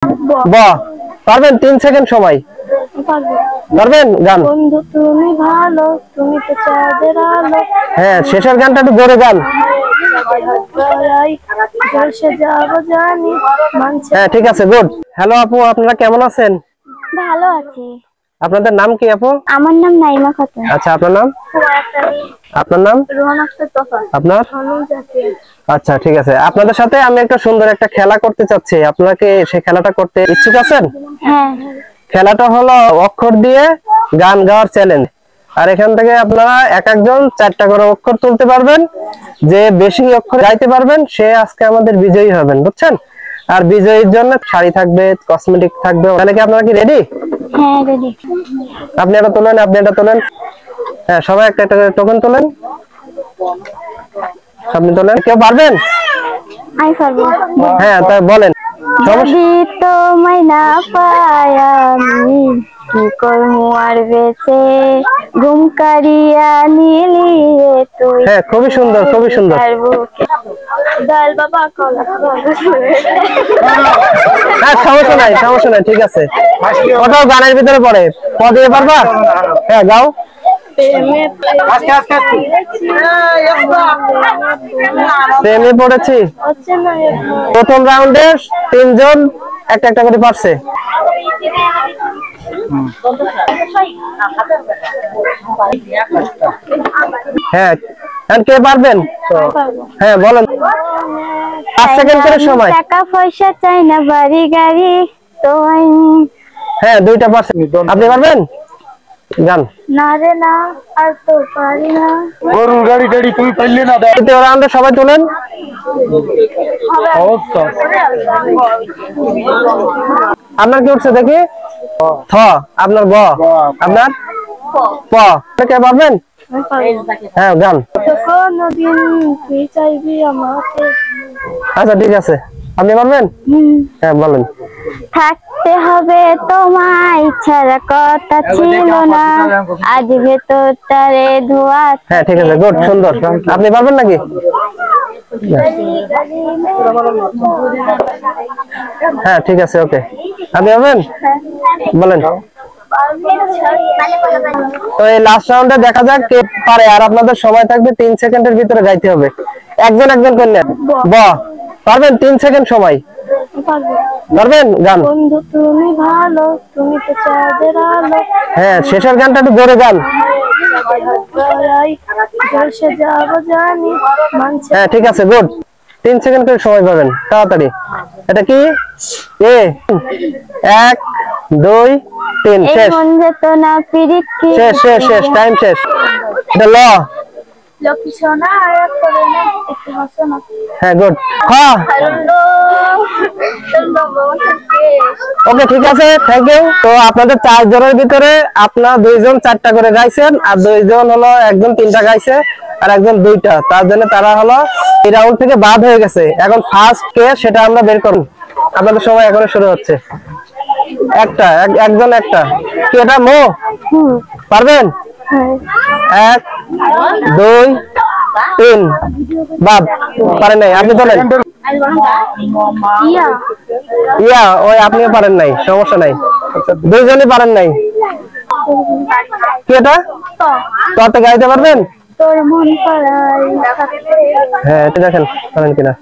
বাহ, পারবেন? 3 সেকেন্ড সময়। পারবেন? গান। বন্ধু তুমি ভালো, তুমি তো চাঁদের আলো। হ্যাঁ, শেষের গানটা একটু জোরে গান। হ্যাঁ, ঠিক আছে, গুড। হ্যালো আপু, আপনারা কেমন আছেন? ভালো আছি। আপনাদের নাম কি আপু? আমার নাম নাইমা খাতুন। আচ্ছা, আপনার নাম? আপনার নাম? রোহান আক্তার তোফা। আপনার? আচ্ছা, ঠিক আছে। আপনাদের সাথে আমি একটা সুন্দর একটা খেলা করতে চাচ্ছি। আপনারা কি সেই খেলাটা করতে ইচ্ছুক আছেন? হ্যাঁ। খেলাটা হলো অক্ষর দিয়ে গান গাওয়ার চ্যালেঞ্জ। আর এখান থেকে আপনারা এক একজন 4টা করে অক্ষর তুলতে পারবেন। যে বেশি অক্ষর গাইতে পারবেন সে আজকে আমাদের বিজয়ী হবেন, বুঝছেন? আর বিজয়ীর জন্য শাড়ি থাকবে, কসমেটিক থাকবে। তাহলে কি আপনারা কি রেডি? হ্যাঁ, রেডি। আপনি এটা তোলেন, আপনি এটা তোলেন। হ্যাঁ, সবাই একটা একটা করে টোকেন তোলেন। আপনি তোলেন। কেউ পারবেন? আমি পারবো। হ্যাঁ, তাই বলেন। যদি তোমায় না পাই আমি কি করবো আর বেঁচে, ঘুম কারিয়া নিলি তুই। হ্যাঁ, খুবই সুন্দর, খুবই সুন্দর। ডাল বাবা কলা। হ্যাঁ, সমস্যা নাই, সমস্যা নাই, ঠিক আছে। ওটাও গানের ভিতরে পড়ে। দিয়ে পারবা? হ্যাঁ, গাও। প্রেমে পড়েছি। প্রথম রাউন্ডে 3 জন একটা একটা করে পারছে। হ্যাঁ, কে পারবেন? হ্যাঁ, বলেন। 5 সেকেন্ড করে সময়। টাকা পয়সা চাই না, বাড়ি গাড়ি তো হ্যাঁ, 2টা পারছেন। আপনি পারবেন? গান। না রে না, আর তো পারি না। গরুর গাড়ি টাড়ি তুমি পাইলে না। দ্বিতীয় রাউন্ডে সবাই তোলেন। অবস্থা আপনার কি উঠছে দেখি? থ। আপনার গ। আপনার প। কে পারবেন? হ্যাঁ, গান। কোনদিন তুই চাইবি আমাকে। আচ্ছা, ঠিক আছে। আপনি পারবেন? হ্যাঁ, বলেন। থাকতে হবে তোমায় ছাড়া কথা ছিল না, আজ ভেতরটারে ধোয়া। হ্যাঁ, ঠিক আছে, গুড, সুন্দর। আপনি পারবেন নাকি? হ্যাঁ, ঠিক আছে, ওকে। আপনি পারবেন? বলেন। তো এই লাস্ট রাউন্ডে দেখা যাক কে পারে। আর আপনাদের সময় থাকবে 3 সেকেন্ডের ভিতরে গাইতে হবে। একজন একজন করলেন। ব। পারবেন? 3 সেকেন্ড সময়। পারবেন? গান। বন্ধু তুমি ভালো, তুমি তো চাঁদের আলো। হ্যাঁ, শেষের গানটা একটু জোরে গান। হ্যাঁ, ঠিক আছে, গুড। 3 সেকেন্ড করে সময় পাবেন, তাড়াতাড়ি। এটা কি? এ। 1 2 3 শেষ। শেষ শেষ শেষ, টাইম শেষ। এটা ল। লক্ষ্মী সোনা করে না একটু হাসো না। হ্যাঁ, গুড। হ্যাঁ, ওকে, ঠিক আছে, থ্যাংক ইউ। তো আপনাদের 4 জনের ভিতরে আপনার 2 জন 4টা করে গাইছেন, আর 2 জন হলো একজন 3টা গাইছে, আর একজন 2টা। তার জন্য তারা হলো এই রাউন্ড থেকে বাদ হয়ে গেছে। এখন ফার্স্ট কে সেটা আমরা বের করব। আপনাদের সময় এখন শুরু হচ্ছে। একজন একটা। কি এটা মো? পারবেন? 1 2 3 বাদ। পারেন নাই। আপনি বলেন। ইয়া, ওই আপনিও পারেন নাই, সমস্যা নাই। 2 জনই পারেন নাই। কি এটা? তো গাইতে পারবেন? তোর মন পাড়ায়। হ্যাঁ, এটা দেখেন পারেন কিনা।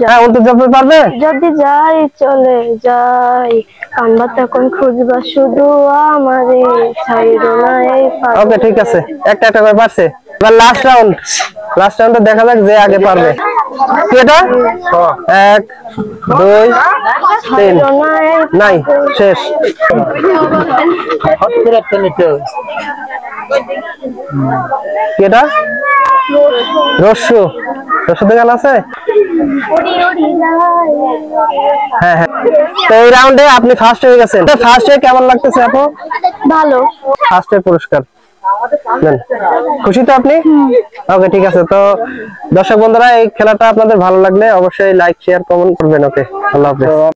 হ্যাঁ, উল্টো জব্দ পারবে? যদি যাই চলে যাই, কান্না তখন খুঁজবা শুধু আমারে, ছাইরো না এই পাগল। ওকে, ঠিক আছে, একটা একটা করে পারছে। এবার লাস্ট রাউন্ড। লাস্ট রাউন্ডে দেখা যাক যে আগে পারবে। কি এটা? 1 2 3 নাই, শেষ। কি এটা? রস্যু। রস্যুতে গান আছে? হ্যাঁ হ্যাঁ। তো এই রাউন্ডে আপনি ফার্স্ট হয়ে গেছেন। তো ফার্স্টে কেমন লাগতেছে আপু? ভালো। ফার্স্টের পুরস্কার খুশি তো আপনি? ওকে, ঠিক আছে। তো দর্শক বন্ধুরা, এই খেলাটা আপনাদের ভালো লাগলে অবশ্যই লাইক শেয়ার কমেন্ট করবেন। ওকে, আল্লাহ হাফেজ।